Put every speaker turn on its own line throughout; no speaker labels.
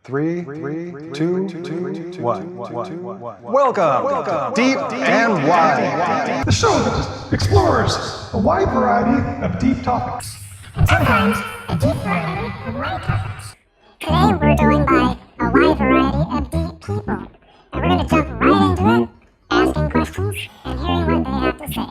3, 2, 1. Welcome, Deep and Wide, the show that explores a wide variety of deep topics.
Sometimes a deep variety of wide topics. Today we're joined by a wide variety of deep people, and we're going to jump right into it, asking questions and hearing what they have to say.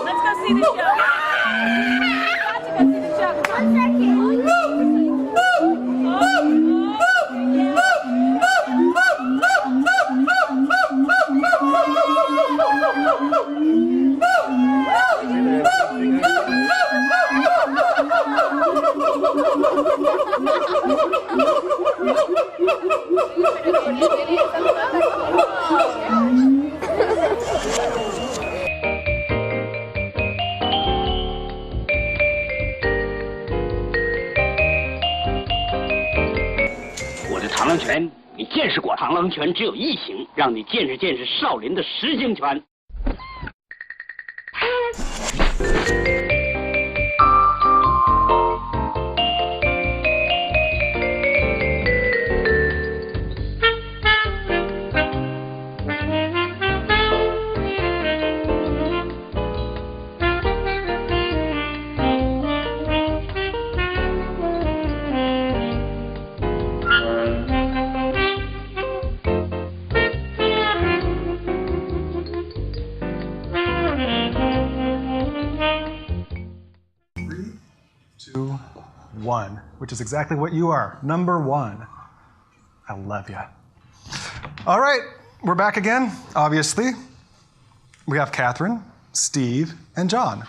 Let's go see the show. Got to go see the show. 1 second.
我的螳螂拳，你见识过？螳螂拳只有一型，让你见识见识少林的实形拳。
Which is exactly what you are, number 1. I love you. All right, we're back again, obviously. We have Catherine, Steve, and John.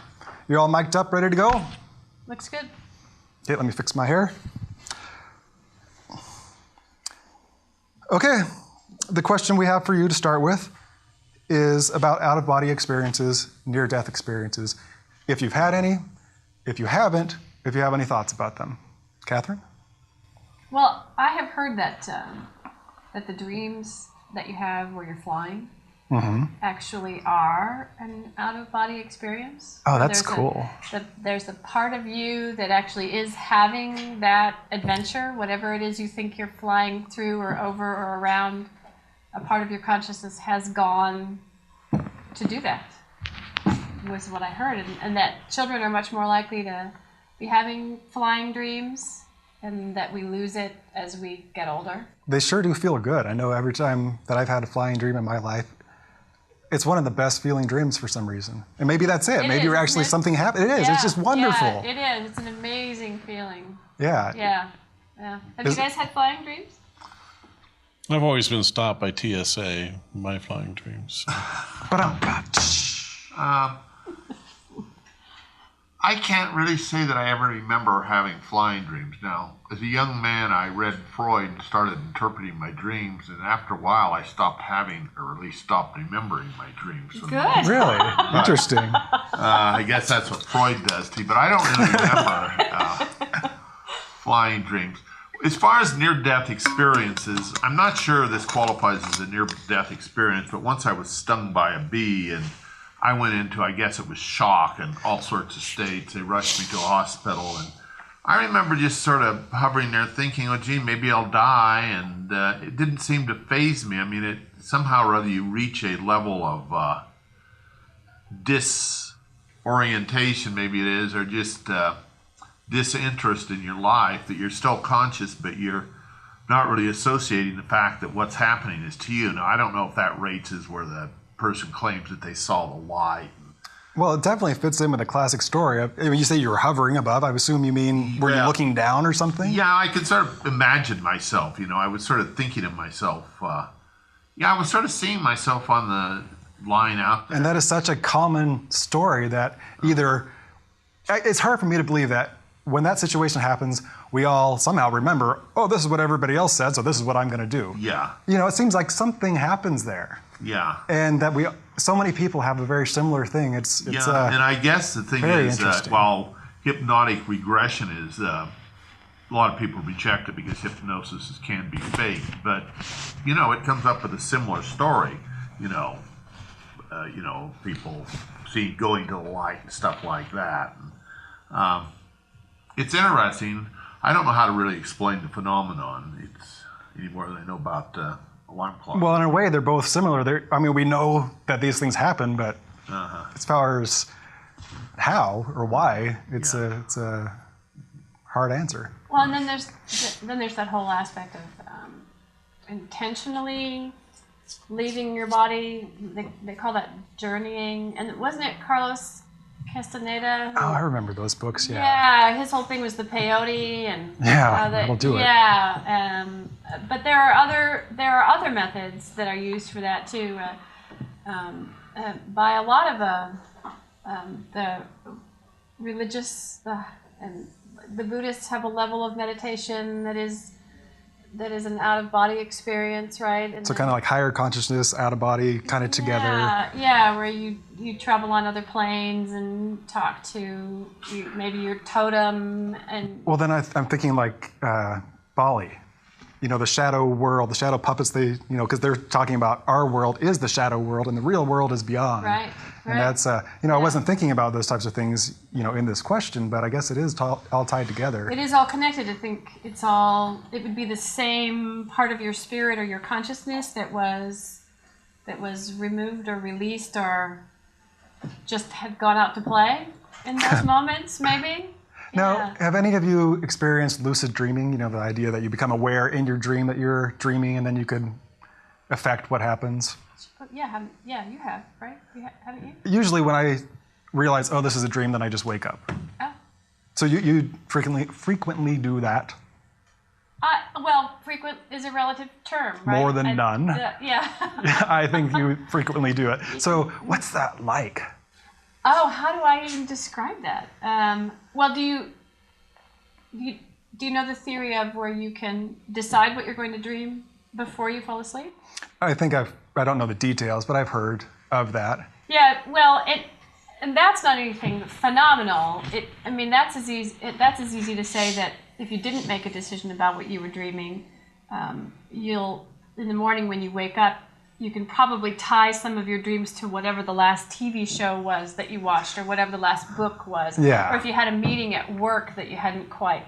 You're all mic'd up, ready to go?
Looks good.
Okay, let me fix my hair. Okay, the question we have for you to start with is about out-of-body experiences, near-death experiences. If you've had any, if you haven't, if you have any thoughts about them. Catherine?
Well, I have heard that that the dreams that you have where you're flying actually are an out-of-body experience.
Oh, that's cool.
There's a part of you that actually is having that adventure, whatever it is you think you're flying through or over or around. A part of your consciousness has gone to do that, was what I heard. And that children are much more likely to be having flying dreams, and that we lose it as we get older.
They sure do feel good. I know every time that I've had a flying dream in my life, it's one of the best feeling dreams for some reason. And maybe that's it. Maybe
is,
actually something happened. It is.
Yeah,
it's just wonderful.
Yeah, it is. It's an amazing feeling.
Yeah.
Yeah. Have you guys had flying dreams?
I've always been stopped by TSA in my flying dreams.
I can't really say that I ever remember having flying dreams. Now, as a young man, I read Freud and started interpreting my dreams, and after a while, I stopped having, or at least stopped remembering my dreams.
Good.
Really? Interesting.
I guess that's what Freud does to you, but I don't really remember flying dreams. As far as near-death experiences, I'm not sure this qualifies as a near-death experience, but once I was stung by a bee, and I went into, I guess it was shock and all sorts of states. They rushed me to a hospital, and I remember just sort of hovering there thinking, oh, gee, maybe I'll die, and it didn't seem to faze me. I mean, somehow or other you reach a level of disorientation, maybe it is, or just disinterest in your life, that you're still conscious, but not really associating the fact that what's happening is to you. Now, I don't know if that rates as where the person claims that they saw the light.
Well, it definitely fits in with the classic story. When you say you were hovering above, I assume you mean were you looking down or something?
Yeah, I could sort of imagine myself, I was sort of thinking of myself. I was sort of seeing myself on the line out there.
And that is such a common story that it's hard for me to believe that when that situation happens, we all somehow remember, oh, this is what everybody else said, so this is what I'm going to do.
Yeah.
It seems like something happens there.
Yeah.
And that so many people have a very similar thing. It's
and I guess the thing is that while hypnotic regression is, a lot of people reject it because hypnosis can be fake, but, it comes up with a similar story, people going to the light and stuff like that. It's interesting. I don't know how to really explain the phenomenon. It's any more than I know about alarm clocks.
Well, in a way, they're both similar. We know that these things happen, but as far as how or why, it's a hard answer.
Well, and then there's that whole aspect of intentionally leaving your body. They call that journeying. And wasn't it Carlos Castaneda?
I remember those books. Yeah.
Yeah, his whole thing was the peyote and
that'll do it.
Yeah, but there are other methods that are used for that too, by a lot of the religious and the Buddhists have a level of meditation that is an out-of-body experience, right? And
so kind of like higher consciousness, out-of-body, kind of together.
Yeah, where you travel on other planes and talk to maybe your totem and...
Well, then I'm thinking like Bali, the shadow world, the shadow puppets, because they're talking about our world is the shadow world and the real world is beyond.
Right.
And that's, I wasn't thinking about those types of things, in this question, but I guess it is all tied together.
It is all connected. I think it would be the same part of your spirit or your consciousness that was removed or released or just had gone out to play in those moments, maybe.
Now, have any of you experienced lucid dreaming? The idea that you become aware in your dream that you're dreaming and then you could affect what happens?
Yeah, you have, right? Haven't you?
Usually when I realize, oh, this is a dream, then I just wake up.
Oh.
So you frequently do that?
Well, frequent is a relative term, right?
More than none.
Yeah.
I think you frequently do it. So what's that like?
Oh, how do I even describe that? Well, do you know the theory of where you can decide what you're going to dream before you fall asleep?
I think I don't know the details, but I've heard of that.
Yeah, well, and that's not anything phenomenal. That's as easy to say that if you didn't make a decision about what you were dreaming, you'll in the morning when you wake up, you can probably tie some of your dreams to whatever the last TV show was that you watched or whatever the last book was.
Yeah.
Or if you had a meeting at work that you hadn't quite,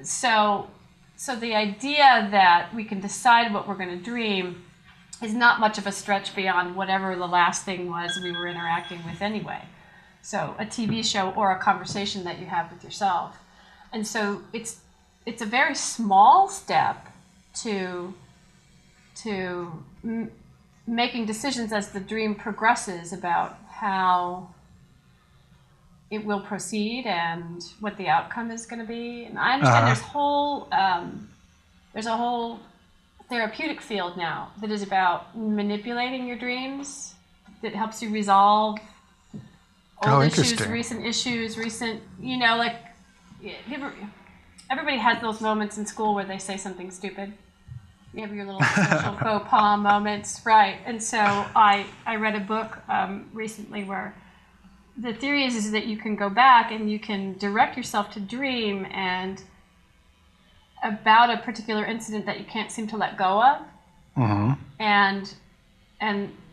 So the idea that we can decide what we're going to dream is not much of a stretch beyond whatever the last thing was we were interacting with anyway. So a TV show or a conversation that you have with yourself. And so it's a very small step to making decisions as the dream progresses about how it will proceed and what the outcome is going to be. And I understand there's a whole therapeutic field now that is about manipulating your dreams that helps you resolve old issues, recent issues, everybody has those moments in school where they say something stupid. You have your little social faux pas moments, right? And so I read a book recently where the theory is that you can go back and you can direct yourself to dream and about a particular incident that you can't seem to let go of, and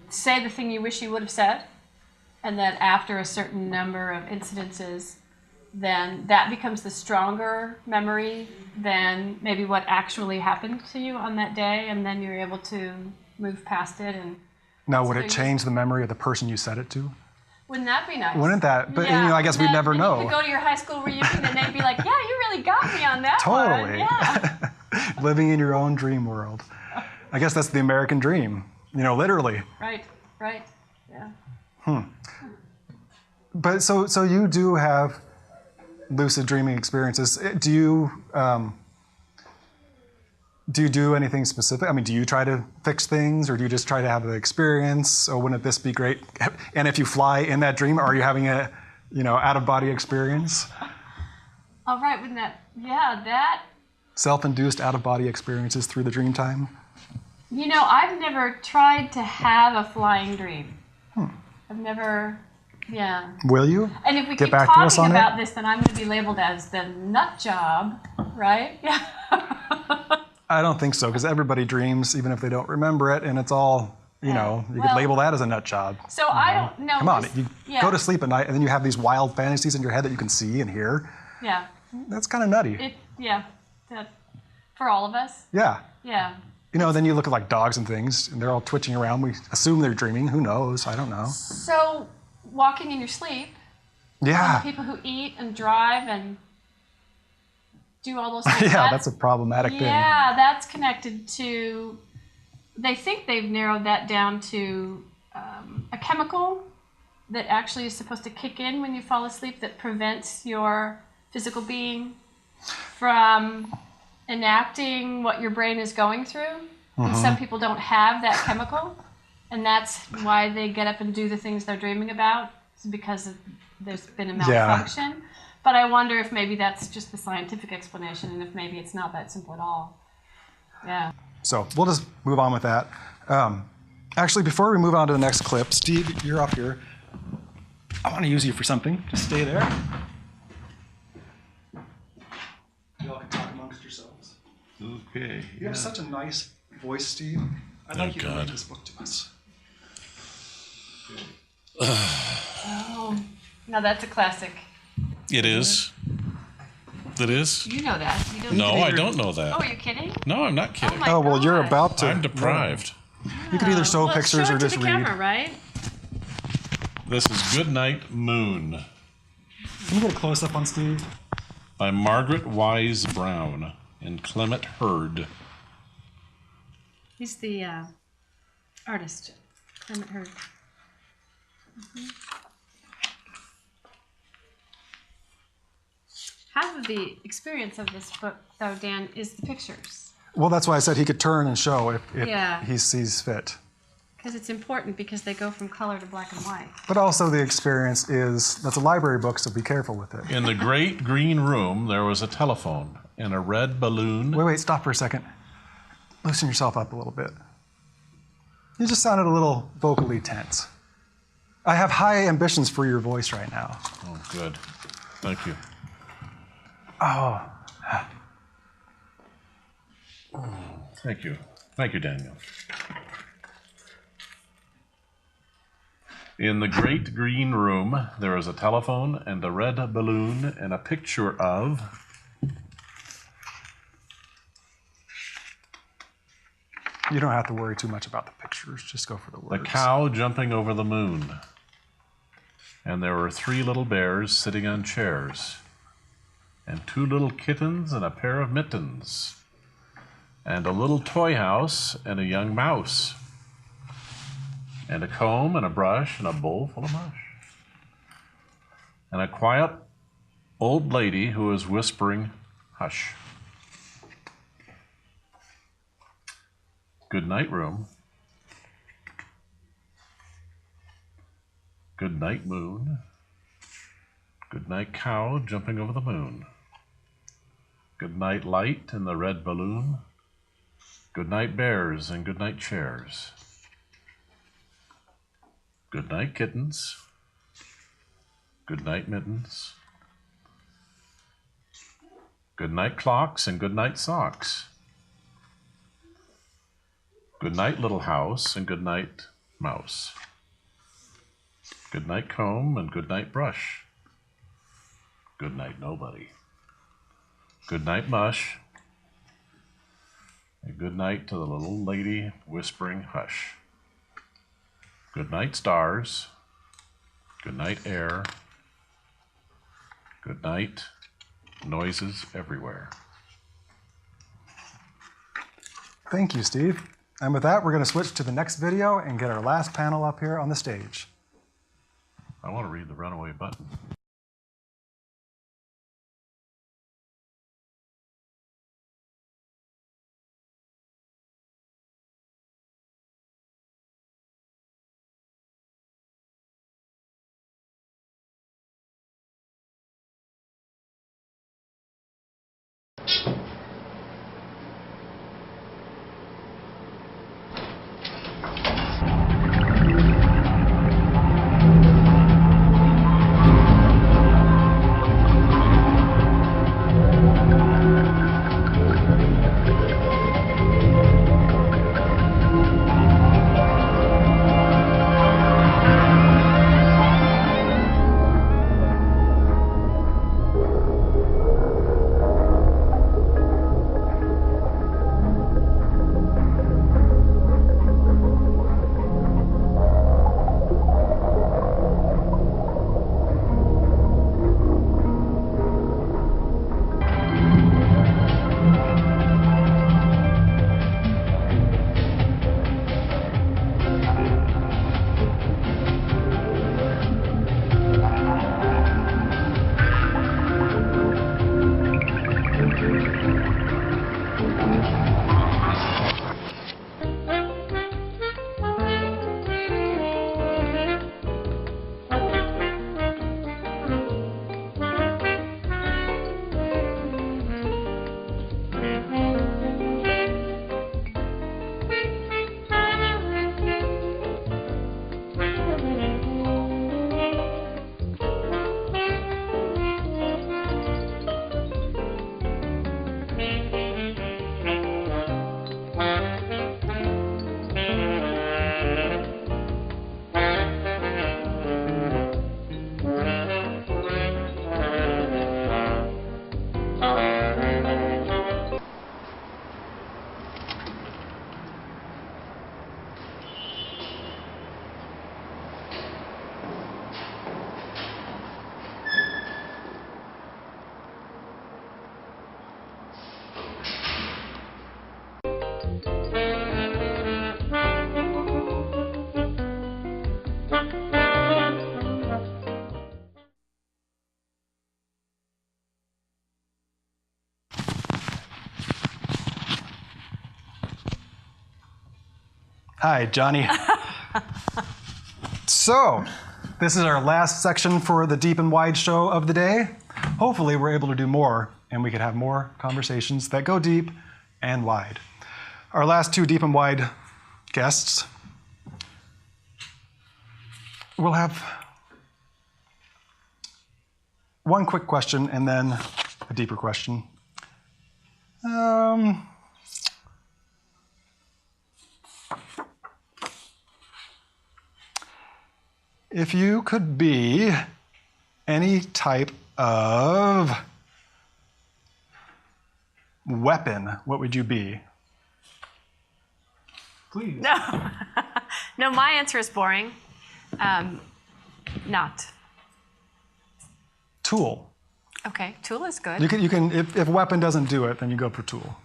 say the thing you wish you would have said, and then after a certain number of incidences, then that becomes the stronger memory than maybe what actually happened to you on that day, and then you're able to move past it. And
now, would it change the memory of the person you said it to?
Wouldn't that be nice?
Wouldn't that? But I guess we'd never know.
You could go to your high school reunion and they'd be like, "Yeah, you really got me on that
totally.
one." Yeah.
living in your own dream world. I guess that's the American dream, literally.
Right, yeah.
But so you do have lucid dreaming experiences. Do you do anything specific? I mean, do you try to fix things, or do you just try to have the experience? Or wouldn't this be great? And if you fly in that dream, are you having a out-of-body experience?
All right, wouldn't that
Self-induced out-of-body experiences through the dream time?
I've never tried to have a flying dream. I've never, yeah.
Will you?
And if we
Get
keep
back to us
talking
on
about
it?
this, then I'm going to be labeled as the nut job, right? Yeah.
I don't think so, because everybody dreams, even if they don't remember it, and it's all, you could label that as a nut job.
So I don't know.
Come on, you go to sleep at night, and then you have these wild fantasies in your head that you can see and hear.
Yeah.
That's kind of nutty.
For all of us.
Yeah.
Yeah.
Then you look at like dogs and things, and they're all twitching around. We assume they're dreaming. Who knows? I don't know.
So walking in your sleep.
Yeah.
And the people who eat and drive and do all those things.
Yeah, that's a problematic thing.
Yeah, that's connected to. They think they've narrowed that down to a chemical that actually is supposed to kick in when you fall asleep that prevents your physical being from enacting what your brain is going through. And some people don't have that chemical, and that's why they get up and do the things they're dreaming about. It's because there's been a malfunction. Yeah. But I wonder if maybe that's just the scientific explanation, and if maybe it's not that simple at all. Yeah.
So we'll just move on with that. Actually, before we move on to the next clip, Steve, you're up here. I want to use you for something. Just stay there. You all can talk amongst yourselves.
Okay.
You have such a nice voice, Steve. I'd like you to read this book to us.
Oh, now that's a classic.
It is. It is.
You know that. You don't
No, I don't know that.
Oh, are you kidding?
No, I'm not kidding.
Oh,
well, you're
gosh.
about to.
I'm deprived.
You could either show
Well,
pictures
show
or
it to
just
the
read.
camera, right?
This is Goodnight Moon
Can you get a close up on Steve?
by Margaret Wise Brown and Clement Hurd.
He's the artist, Clement Hurd. Half of the experience of this book, though, Dan, is the pictures.
Well, that's why I said he could turn and show if
Yeah.
he sees fit.
Because it's important, because they go from color to black and white.
But also the experience that's a library book, so be careful with it.
In the great green room, there was a telephone and a red balloon.
Wait, stop for a second. Loosen yourself up a little bit. You just sounded a little vocally tense. I have high ambitions for your voice right now.
Oh, good. Thank you.
Oh.
Thank you. Thank you, Daniel. In the great green room, there is a telephone and a red balloon and a picture of...
You don't have to worry too much about the pictures. Just go for the words.
The cow jumping over the moon. And there were 3 little bears sitting on chairs. And 2 little kittens and a pair of mittens. And a little toy house and a young mouse. And a comb and a brush and a bowl full of mush. And a quiet old lady who is whispering, hush. Good night, room. Good night, moon. Good night, cow jumping over the moon. Good night, light in the red balloon. Good night, bears and good night, chairs. Good night, kittens. Good night, mittens. Good night, clocks and good night, socks. Good night, little house, and good night, mouse. Good night, comb, and good night, brush. Good night, nobody. Good night, mush. And good night to the little lady whispering, hush. Good night, stars. Good night, air. Good night, noises everywhere.
Thank you, Steve. And with that, we're going to switch to the next video and get our last panel up here on the stage.
I want to read the runaway button.
Hi, Johnny. So, this is our last section for the Deep and Wide show of the day. Hopefully, we're able to do more, and we can have more conversations that go deep and wide. Our last two Deep and Wide guests will have one quick question and then a deeper question. If you could be any type of weapon, what would you be?
Please.
No, my answer is boring. Not.
Tool.
Okay, tool is good.
You can if weapon doesn't do it, then you go for tool.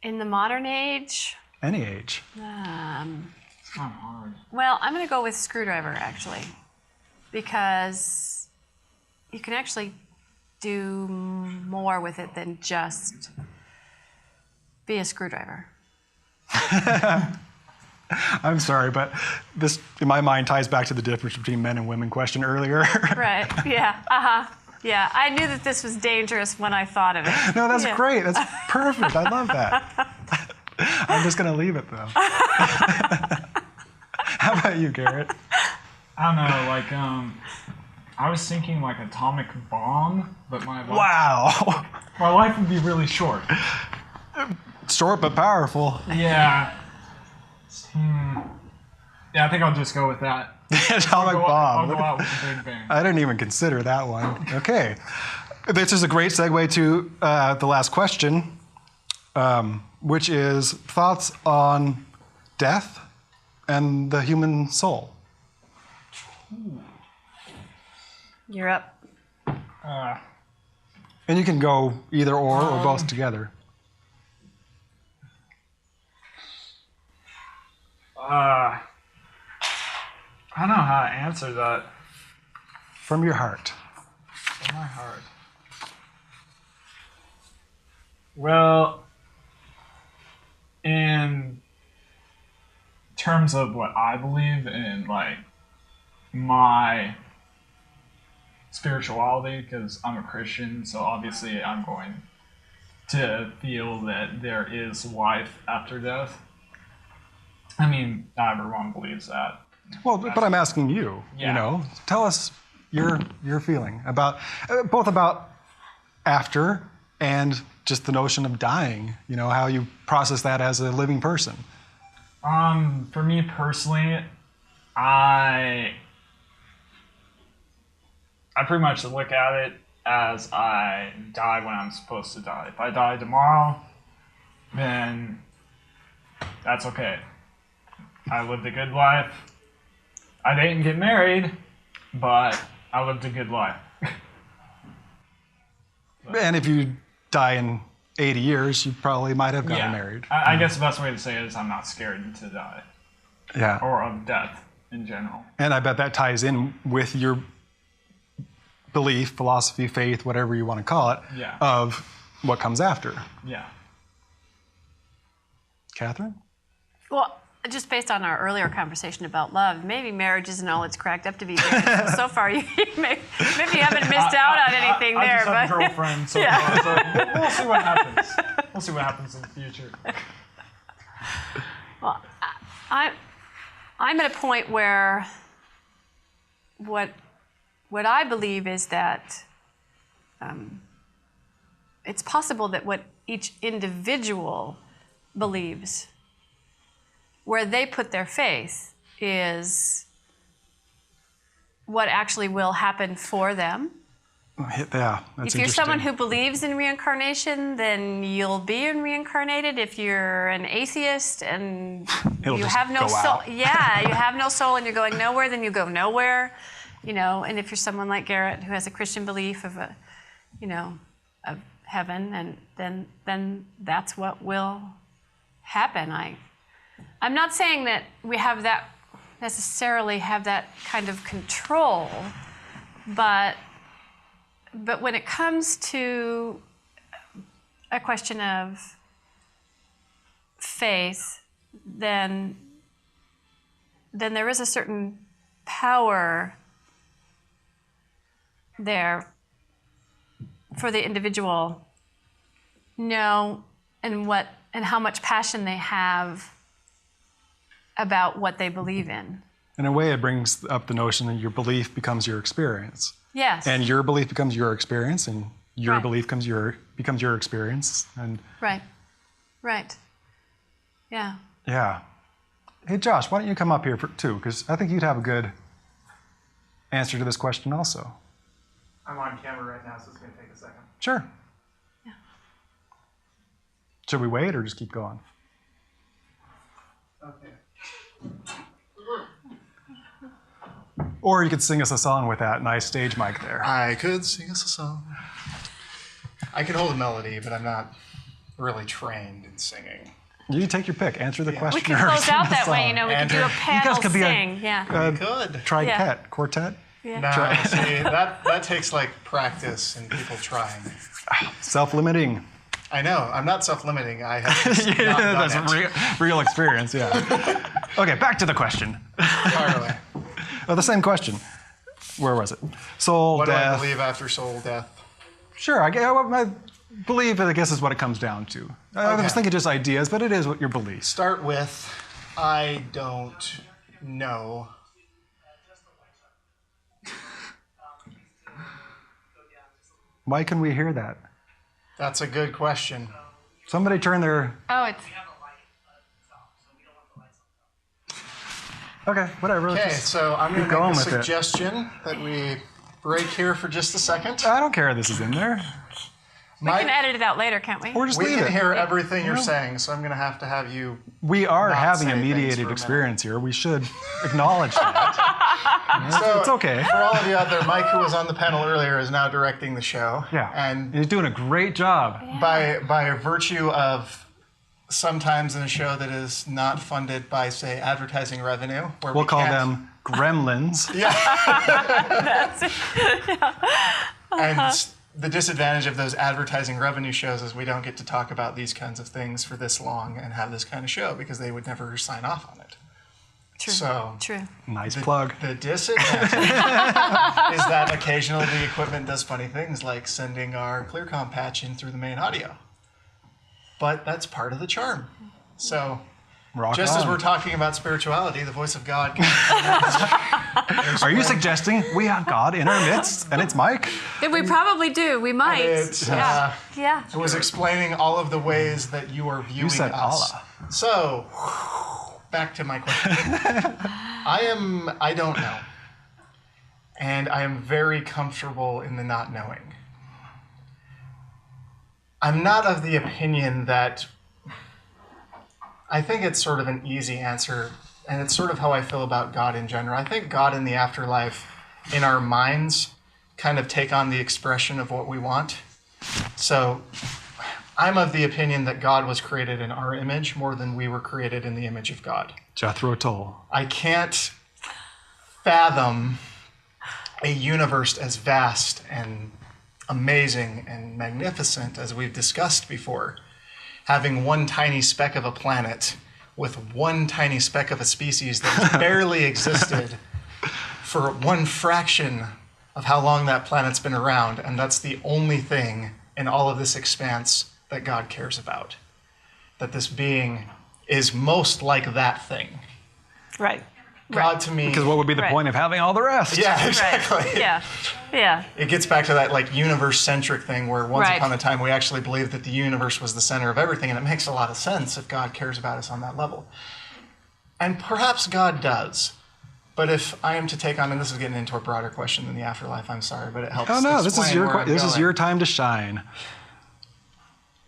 In the modern age,
Any age.
It's kind of hard.
well, I'm going to go with screwdriver, actually, because you can actually do more with it than just be a screwdriver.
I'm sorry, but this, in my mind, ties back to the difference between men and women question earlier.
Right, yeah, yeah, I knew that this was dangerous when I thought of it.
No, that's
Yeah.
great. That's perfect. I love that. I'm just going to leave it, though. How about you, Garrett?
I don't know, like, I was thinking like atomic bomb, but
Wow.
my life would be really short.
Short but powerful.
Yeah. Yeah, I think I'll just go with that.
The atomic
I'll
bomb.
go out with a big bang.
I didn't even consider that one. Okay. This is a great segue to the last question, which is thoughts on death and the human soul.
You're up.
And you can go either or both together.
I don't know how to answer that.
From your heart.
From my heart. Well, in terms of what I believe in, like, my spirituality, because I'm a Christian, so obviously I'm going to feel that there is life after death. I mean, not everyone believes that.
Well, but I'm asking you,
Yeah.
you know, tell us your feeling about, both about after and just the notion of dying, you know, how you process that as a living person.
For me personally, I pretty much look at it as I die when I'm supposed to die. If I die tomorrow, then that's okay. I lived a good life. I didn't get married, but I lived a good life.
And if you die in 80 years, you probably might have gotten married.
I guess the best way to say it is I'm not scared to die,
Yeah.
or of death in general.
And I bet that ties in with your belief, philosophy, faith, whatever you want to call it,
Yeah.
of what comes after.
Yeah.
Catherine?
Well, just based on our earlier conversation about love, maybe marriage isn't all it's cracked up to be. So far, maybe you haven't missed out on anything
I
there.
just have a girlfriend so far, so we'll see what happens. We'll see what happens in the future.
Well, I'm at a point where what I believe is that it's possible that what each individual believes, where they put their faith, is what actually will happen for them.
Yeah, that's
If you're someone who
interesting.
believes in reincarnation, then you'll be reincarnated. If you're an atheist and
It'll
you
just
have no
go
soul,
out.
yeah, you have no soul and you're going nowhere, then you go nowhere. You know, and if you're someone like Garrett who has a Christian belief of of heaven, and then that's what will happen. I'm not saying that we have that necessarily have that kind of control, but when it comes to a question of faith, then there is a certain power there for the individual know and how much passion they have about what they believe in.
In a way, it brings up the notion that your belief becomes your experience.
Yes.
And your belief becomes your experience, and your
Right.
belief becomes your experience. And
Right. Yeah.
yeah. Hey, Josh, why don't you come up here too? Because I think you'd have a good answer to this question also.
I'm on camera right now, so it's going to take a second.
Sure.
Yeah.
Should we wait or just keep going?
Okay.
Or you could sing us a song with that nice stage mic there.
I could sing us a song. I can hold a melody, but I'm not really trained in singing.
You take your pick. Answer the question.
We could
or
close
sing
out
the
that way,
song.
you know, we could do a
You
panel
guys could be
sing. Yeah.
Good.
Triquet, quartet,
Yeah.
No, see, that takes like practice and people trying.
self-limiting.
I know, I'm not self-limiting. I have just not done
That's
it.
real experience, yeah. Okay, back to the question.
Entirely.
The same question. Where was it? Soul,
What do
death.
I believe after soul death?
Sure, I believe, I guess, is what it comes down to. I
Okay.
was thinking just ideas, but it is what your beliefs.
Start with, I don't know.
Why can we hear that?
That's a good question.
Somebody turn their...
Oh, it's
Okay, whatever. let's
Okay,
just-
so I'm going
keep
to
going
make a
with it.
suggestion that we break here for just a second.
I don't care if this is in there.
we can edit it out later, can't we?
Or just
We
leave
can
it.
hear everything you're saying, so I'm going to have you.
We are
not
having
say
a
things
mediated
for a minute.
experience here. We should acknowledge that. It's okay.
For all of you out there, Mike, who was on the panel earlier, is now directing the show.
Yeah.
And
He's doing a great job.
by virtue of sometimes in a show that is not funded by, say, advertising revenue, where
We'll
we
call
can't-
them gremlins.
And the disadvantage of those advertising revenue shows is we don't get to talk about these kinds of things for this long and have this kind of show because they would never sign off on it.
True.
So
True.
Nice plug.
the disadvantage is that occasionally the equipment does funny things like sending our ClearCom patch in through the main audio. But that's part of the charm. So
Rock
just
on.
as we're talking about spirituality, the voice of God.
Are you suggesting we have God in our midst and it's Mike?
Yeah, we probably do. We might.
It,
Yeah.
it was explaining all of the ways that you are viewing
You said
us.
Allah.
So, back to my question. I don't know. And I am very comfortable in the not knowing. I'm not of the opinion that, I think it's sort of an easy answer, and it's sort of how I feel about God in general. I think God in the afterlife, in our minds, kind of take on the expression of what we want. So I'm of the opinion that God was created in our image more than we were created in the image of God.
Jethro Tull.
I can't fathom a universe as vast and amazing and magnificent as we've discussed before, having one tiny speck of a planet with one tiny speck of a species that has barely existed for one fraction of how long that planet's been around, and that's the only thing in all of this expanse that God cares about. That this being is most like that thing.
Right.
God to me...
Because what would be the
Right.
point of having all the rest?
Yeah, exactly.
Right. Yeah. Yeah.
It gets back to that like universe-centric thing where once
Right.
upon a time we actually believed that the universe was the center of everything, and it makes a lot of sense if God cares about us on that level. And perhaps God does. But if I am to take on, and this is getting into a broader question than the afterlife, I'm sorry, but it helps.
Oh no, this is
explain where I'm
this is
going.
your time to shine.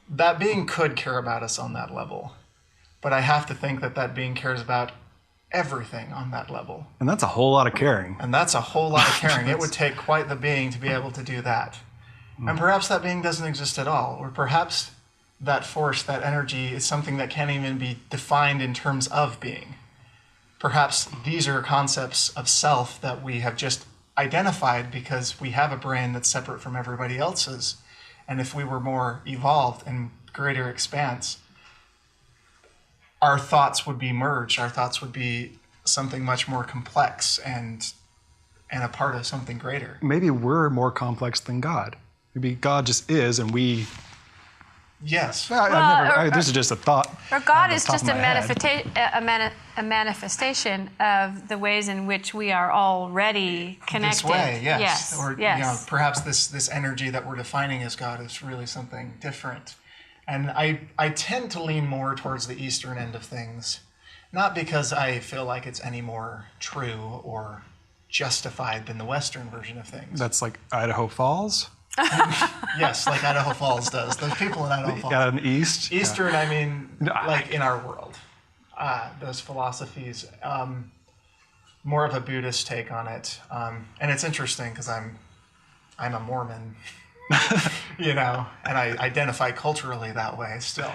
That being could care about us on that level, but I have to think that that being cares about everything on that level.
And that's a whole lot of caring.
And that's a whole lot of caring. It would take quite the being to be able to do that. And perhaps that being doesn't exist at all. Or perhaps that force, that energy, is something that can't even be defined in terms of being. Perhaps these are concepts of self that we have just identified because we have a brain that's separate from everybody else's. And if we were more evolved and greater expanse, our thoughts would be merged. Our thoughts would be something much more complex and a part of something greater.
Maybe we're more complex than God. Maybe God just is, and we.
Yes.
This is just a thought.
Or God
on
is
the top
just
of my head.
a manifestation of the ways in which we are already connected.
This way, yes.
Yes.
Or
yes.
perhaps this energy that we're defining as God is really something different. And I tend to lean more towards the Eastern end of things, not because I feel like it's any more true or justified than the Western version of things.
That's like Idaho Falls.
Yes, like Idaho Falls does. Those people in Idaho Falls.
Yeah, in the East.
Eastern, I mean,
No,
like in our world. Those philosophies, more of a Buddhist take on it. And it's interesting because I'm a Mormon, and I identify culturally that way still.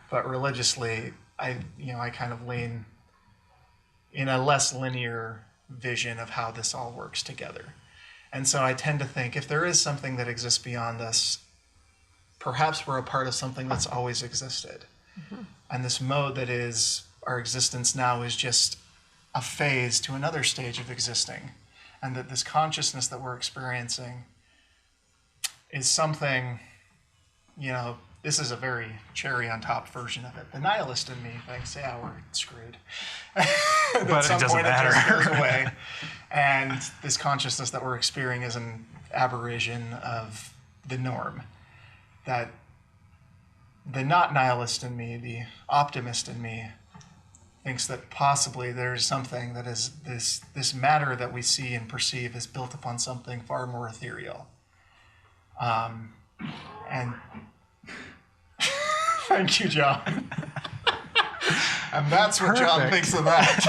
But religiously, I kind of lean in a less linear vision of how this all works together. And so I tend to think if there is something that exists beyond us, perhaps we're a part of something that's always existed. Mm-hmm. And this mode that is our existence now is just a phase to another stage of existing. And that this consciousness that we're experiencing is something, this is a very cherry on top version of it. The nihilist in me thinks, yeah, we're screwed.
But it doesn't matter.
It just goes away. And this consciousness that we're experiencing is an aberration of the norm. That the not nihilist in me, the optimist in me, thinks that possibly there's something that is this matter that we see and perceive is built upon something far more ethereal. And thank you, John. And that's what John
Perfect.
thinks of that.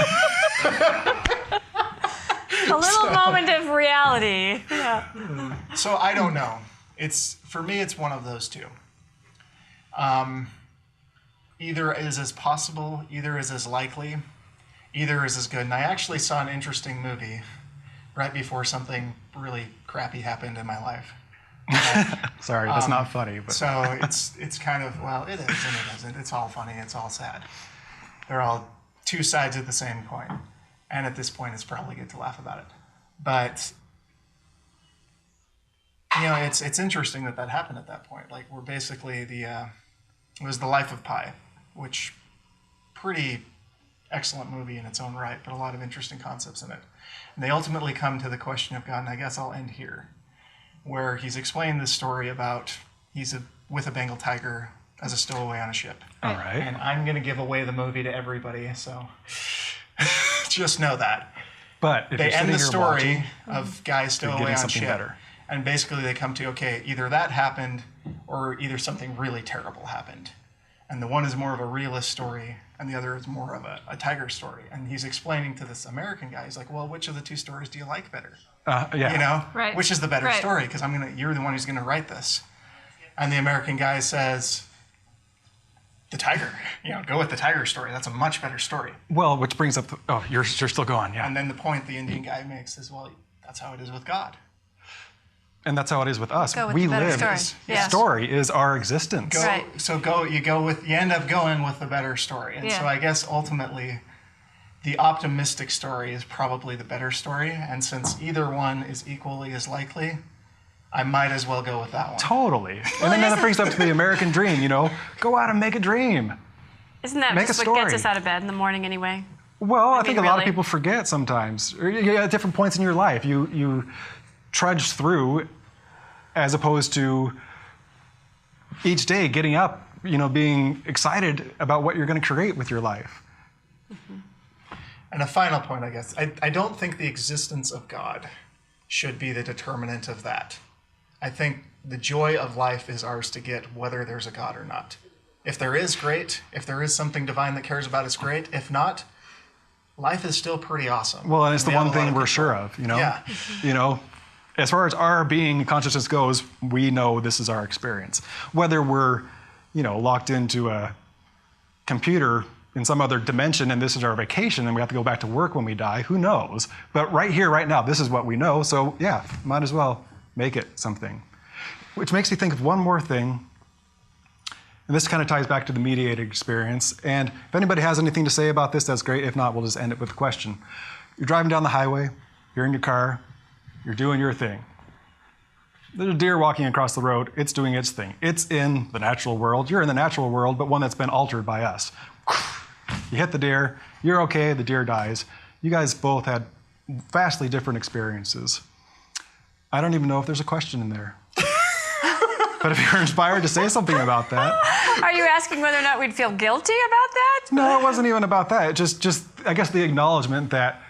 A little moment of reality. Yeah.
So I don't know. For me, it's one of those two. Either is as possible, either is as likely, either is as good. And I actually saw an interesting movie right before something really crappy happened in my life.
Sorry, that's not funny. But
So it's kind of, well, it is and it isn't. It's all funny. It's all sad. They're all two sides of the same coin. And at this point, it's probably good to laugh about it. But, it's interesting that happened at that point. Like, we're basically it was The Life of Pi, which pretty excellent movie in its own right, but a lot of interesting concepts in it. And they ultimately come to the question of God, and I guess I'll end here, where he's explained this story about he's with a Bengal tiger as a stowaway on a ship.
all right.
And I'm going to give away the movie to everybody, so just know that.
But if
They
you're
end
sitting
the
here
story
watching,
of guys stowaway
getting
on
something
ship.
better.
And basically they come to, okay, either that happened or either something really terrible happened. And the one is more of a realist story and the other is more of a tiger story. And he's explaining to this American guy, he's like, well, which of the two stories do you like better?
yeah.
Right.
Which is the better
Right.
story? Because you're the one who's gonna write this. And the American guy says, the tiger. Go with the tiger story. That's a much better story.
Well, which brings up, you're still going, yeah.
And then the point the Indian guy makes is, well, that's how it is with God.
And that's how it is with us.
Go with
We
the better
live.
story.
The
Yeah.
story is our existence.
Right.
You end up going with the better story. And
Yeah.
so I guess ultimately the optimistic story is probably the better story. And since either one is equally as likely, I might as well go with that one.
Totally. And then that brings up to the American dream, go out and make a dream.
Isn't that
Make
just
a
what gets
story.
us out of bed in the morning anyway?
Well, I
mean,
think a lot of
really.
people forget sometimes. Or, at different points in your life, you trudge through as opposed to each day getting up, being excited about what you're going to create with your life.
And a final point, I guess. I don't think the existence of God should be the determinant of that. I think the joy of life is ours to get whether there's a God or not. If there is, great. If there is something divine that cares about us, great. If not, life is still pretty awesome.
Well, and it's the
We have
one
a lot
thing
of
we're
people-
sure of,
Yeah.
As far as our being consciousness goes, we know this is our experience. Whether we're, locked into a computer in some other dimension and this is our vacation and we have to go back to work when we die, who knows? But right here, right now, this is what we know. So yeah, might as well make it something. Which makes me think of one more thing. And this kind of ties back to the mediated experience. And if anybody has anything to say about this, that's great. If not, we'll just end it with a question. You're driving down the highway, you're in your car, you're doing your thing. There's a deer walking across the road, it's doing its thing. It's in the natural world, you're in the natural world, but one that's been altered by us. You hit the deer, you're okay, the deer dies. You guys both had vastly different experiences. I don't even know if there's a question in there. But if you're inspired to say something about that.
Are you asking whether or not we'd feel guilty about that?
No, it wasn't even about that. Just I guess the acknowledgement that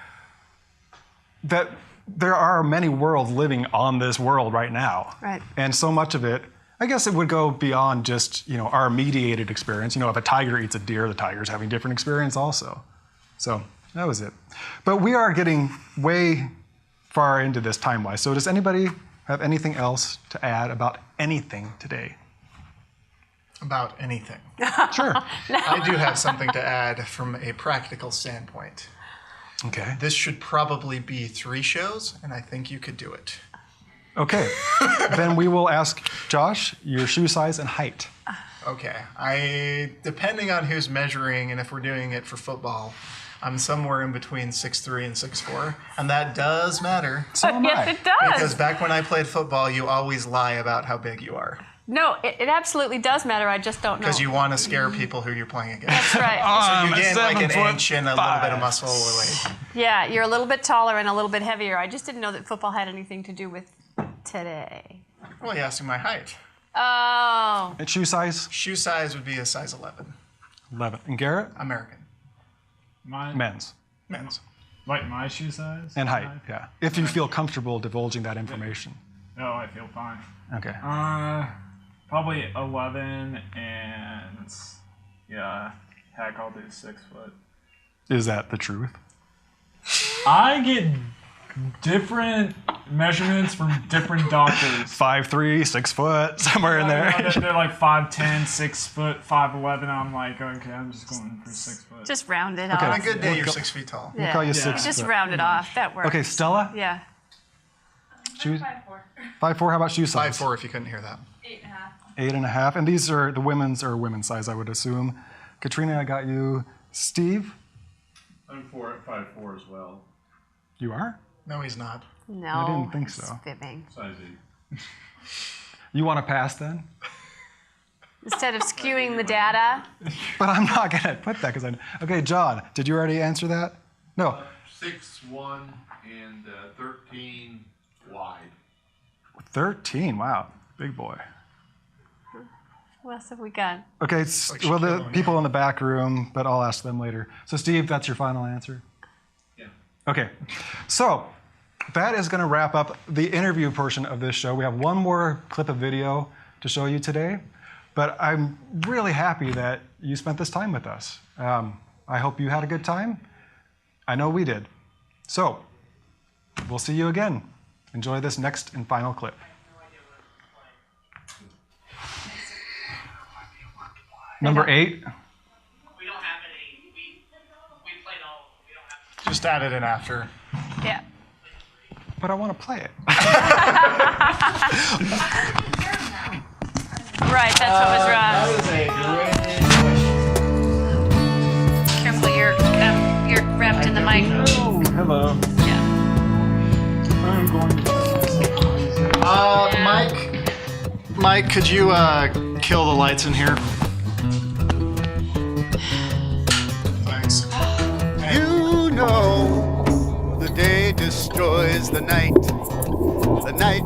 there are many worlds living on this world right now.
Right.
And so much of it, I guess it would go beyond just, our mediated experience. If a tiger eats a deer, the tiger's having different experience also. So that was it. But we are getting way far into this time-wise. So does anybody have anything else to add about anything today?
About anything.
Sure.
I do have something to add from a practical standpoint.
Okay.
This should probably be 3 shows, and I think you could do it.
Okay. Then we will ask Josh your shoe size and height.
Okay. Depending on who's measuring and if we're doing it for football, I'm somewhere in between 6'3" and 6'4", and that does matter.
So am I.
Yes, it does.
Because back when I played football, you always lie about how big you are.
No, it absolutely does matter. I just don't know.
Because you want to scare people who you're playing against.
That's right.
So you gain like an inch and a little bit of muscle away.
Yeah, you're a little bit taller and a little bit heavier. I just didn't know that football had anything to do with today.
Well, you asked me my height.
Oh.
And shoe size?
Shoe size would be a size 11.
11. And Garrett?
American.
Men's.
Men's.
Like my shoe size?
And height, yeah. If you feel comfortable divulging that information.
No, I feel fine.
Okay.
Probably 11 and yeah, heck, I'll do 6 foot.
Is that the truth?
I get different measurements from different doctors.
5'3", 6 foot, somewhere in there.
They're like 5'10", 6 foot, 5'11". I'm like, okay, I'm just going for 6 foot.
Just round it
Okay.
On
off.
a good day, you're 6 feet tall.
We'll call you 6
Just
foot.
round it off. That works.
Okay, Stella?
Yeah.
Shoes? 5'4". How about shoe size?
5'4", if you couldn't hear that.
8.5. And these are the women's size, I would assume. Katrina, I got you. Steve?
I'm 5'4" as well.
You are?
No, he's not.
No.
I didn't think
he's
so.
Fibbing.
Size 8.
You want to pass then?
Instead of skewing the data.
But I'm not going to put that because I. Okay, John, did you already answer that? No.
6'1" and 13 wide.
13. Wow. Big boy.
What else have we got?
Okay, well, the
Shaquille
people in the back room, but I'll ask them later. So, Steve, that's your final answer?
Yeah.
Okay. So, that is going to wrap up the interview portion of this show. We have one more clip of video to show you today, but I'm really happy that you spent this time with us. I hope you had a good time. I know we did. So, we'll see you again. Enjoy this next and final clip. Number 8.
We don't have any. We played all. We don't have.
Just add it in after.
Yeah.
But I want to play it.
Right, that's what was wrong. Careful, you're wrapped in the mic.
Oh, hello.
Yeah.
I'm going to.
Mike, could you kill the lights in here? Thanks.
You know, the day destroys the night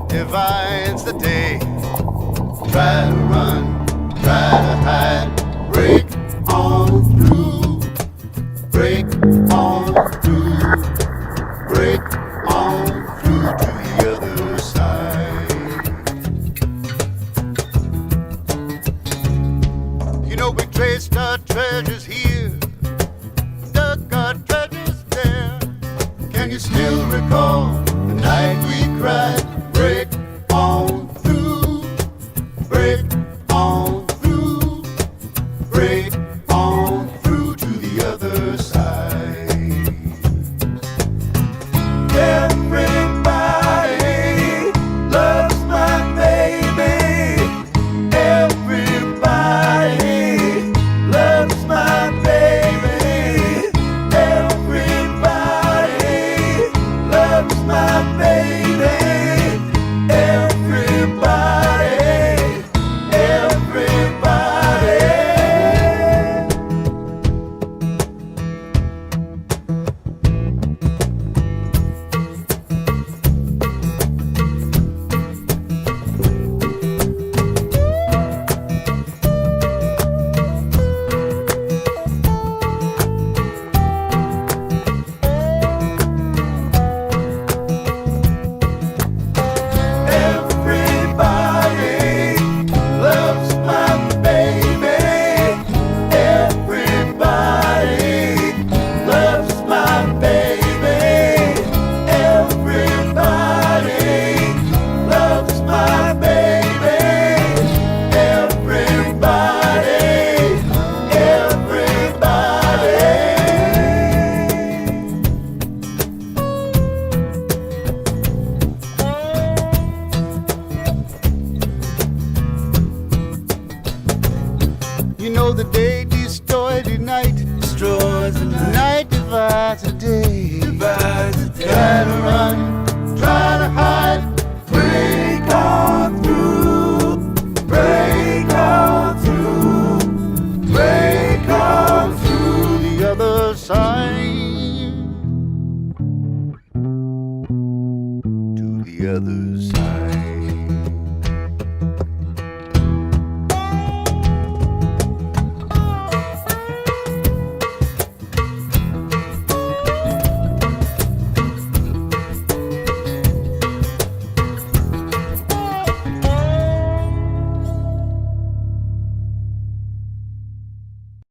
divides the day. Try to run, try to hide, break on through, break on through, break on through to the other side. You know, we traced our treasures here, dug our treasures there. Can you still recall the night we cried? Break on through, break on through, break on through to the other side. Everybody loves my baby. Everybody loves my baby. Everybody loves my baby. Everybody, everybody. Everybody loves my baby. Everybody loves my baby. Everybody loves my baby. Everybody, everybody. You know the day destroys the night, destroys the night divides the day, divides the day. Try to run, try to hide, break on through, break on through, break on through the other side.